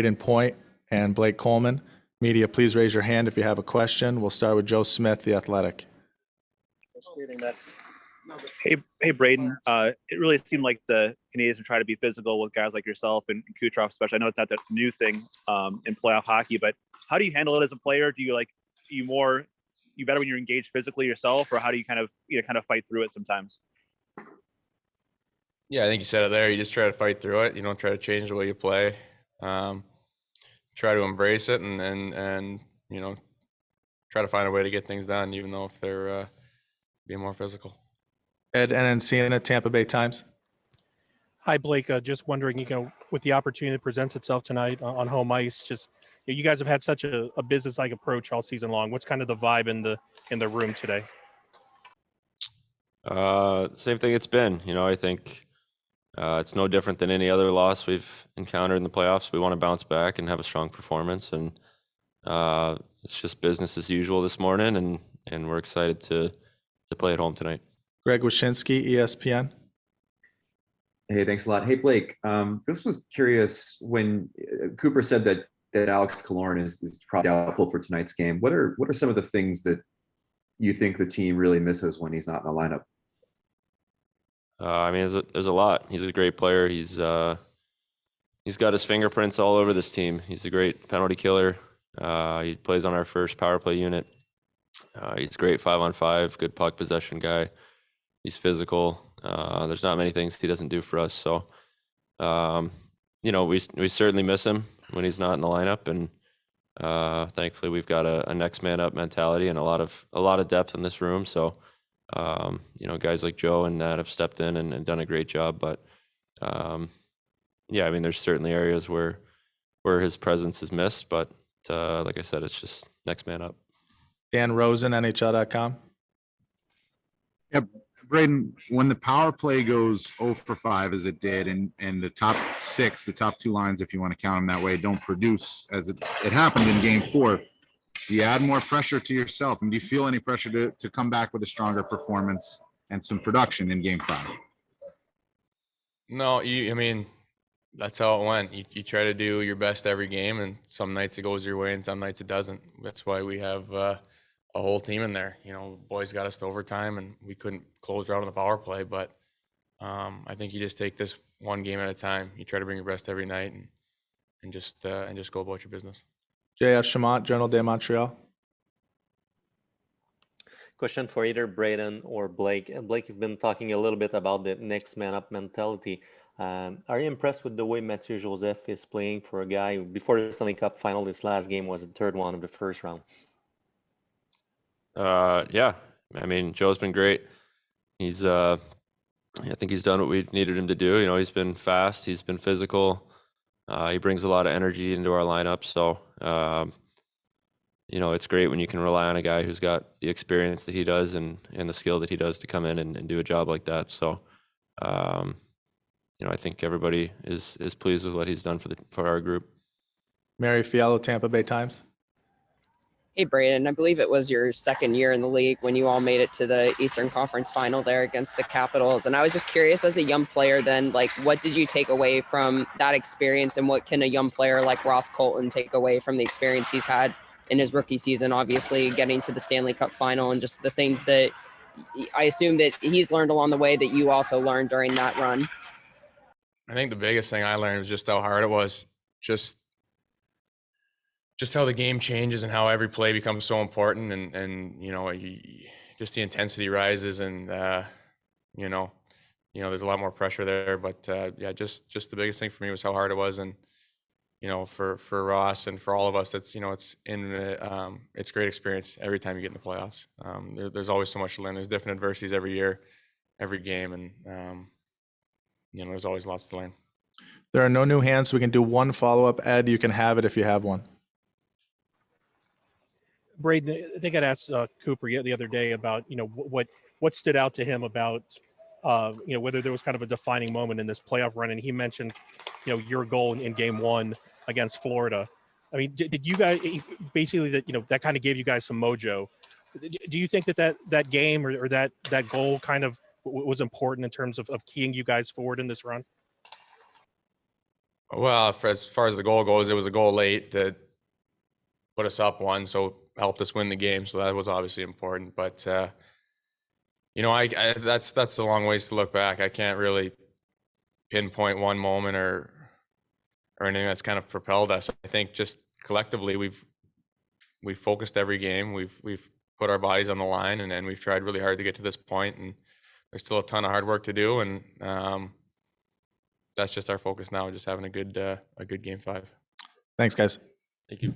Brayden Point and Blake Coleman. Media, please raise your hand if you have a question. We'll start with Joe Smith, The Athletic. Hey, Brayden. It really seemed like the Canadiens would try to be physical with guys like yourself and Kucherov, especially. I know it's not the new thing in playoff hockey, but how do you handle it as a player? Do you you better when you're engaged physically yourself, or how do you kind of fight through it sometimes? Yeah, I think you said it there. You just try to fight through it. You don't try to change the way you play. Try to embrace it and try to find a way to get things done, even though if they're being more physical. Ed Encina, Tampa Bay Times. Hi, Blake. Just wondering, with the opportunity that presents itself tonight on home ice, you guys have had such a business-like approach all season long. What's kind of the vibe in the room today? Same thing it's been. I think it's no different than any other loss we've encountered in the playoffs. We want to bounce back and have a strong performance, and it's just business as usual this morning, and we're excited to play at home tonight. Greg Wyshynski, ESPN. Hey, thanks a lot. Hey, Blake, this was curious when Cooper said that Alex Killorn is probably doubtful for tonight's game. What are some of the things that you think the team really misses when he's not in the lineup? There's a lot. He's a great player. He's got his fingerprints all over this team. He's a great penalty killer. He plays on our first power play unit. He's great 5-on-5, good puck possession guy. He's physical. There's not many things he doesn't do for us. So, we certainly miss him when he's not in the lineup. And thankfully, we've got a next man up mentality and a lot of depth in this room. So, guys like Joe and that have stepped in and done a great job. But there's certainly areas where his presence is missed. But like I said, it's just next man up. Dan Rosen, NHL.com. Yeah, Brayden, when the power play goes 0 for 5 as it did, and the top six, the top two lines, if you want to count them that way, don't produce as it happened in Game 4, do you add more pressure to yourself? And do you feel any pressure to come back with a stronger performance and some production in Game 5? No, that's how it went. You try to do your best every game, and some nights it goes your way and some nights it doesn't. That's why we have a whole team in there. Boys got us to overtime, and we couldn't close out on the power play. But I think you just take this one game at a time. You try to bring your best every night, and just go about your business. J.F. Chamont, Journal de Montreal. Question for either Brayden or Blake. Blake, you've been talking a little bit about the next man up mentality. Are you impressed with the way Mathieu Joseph is playing for a guy who, before the Stanley Cup final, this last game was the third one of the first round? Yeah. Joe's been great. He's I think he's done what we needed him to do. He's been fast. He's been physical. He brings a lot of energy into our lineup. So, it's great when you can rely on a guy who's got the experience that he does and the skill that he does to come in and do a job like that. So, I think everybody is pleased with what he's done for our group. Mary Fiallo, Tampa Bay Times. Hey, Brayden, I believe it was your second year in the league when you all made it to the Eastern Conference final there against the Capitals. And I was just curious, as a young player then, what did you take away from that experience, and what can a young player like Ross Colton take away from the experience he's had in his rookie season, obviously getting to the Stanley Cup final, and just the things that I assume that he's learned along the way that you also learned during that run? I think the biggest thing I learned was just how hard it was, just how the game changes and how every play becomes so important, and just the intensity rises, and there's a lot more pressure there. But just the biggest thing for me was how hard it was, and for Ross and for all of us, it's it's great experience every time you get in the playoffs. There's always so much to learn. There's different adversities every year, every game, and there's always lots to learn. There are no new hands, so we can do one follow-up. Ed, you can have it if you have one. Brayden, I think I'd asked Cooper the other day about, what stood out to him about, whether there was kind of a defining moment in this playoff run. And he mentioned, your goal in Game 1 against Florida. Did you guys basically that kind of gave you guys some mojo? Do you think that game or that goal kind of was important in terms of keying you guys forward in this run? Well, as far as the goal goes, it was a goal late that put us up 1, so helped us win the game. So that was obviously important. But you know, I that's a long ways to look back. I can't really pinpoint one moment or anything that's kind of propelled us. I think just collectively we've focused every game. We've put our bodies on the line, and we've tried really hard to get to this point. And there's still a ton of hard work to do, and that's just our focus now, just having a good game 5. Thanks, guys. Thank you.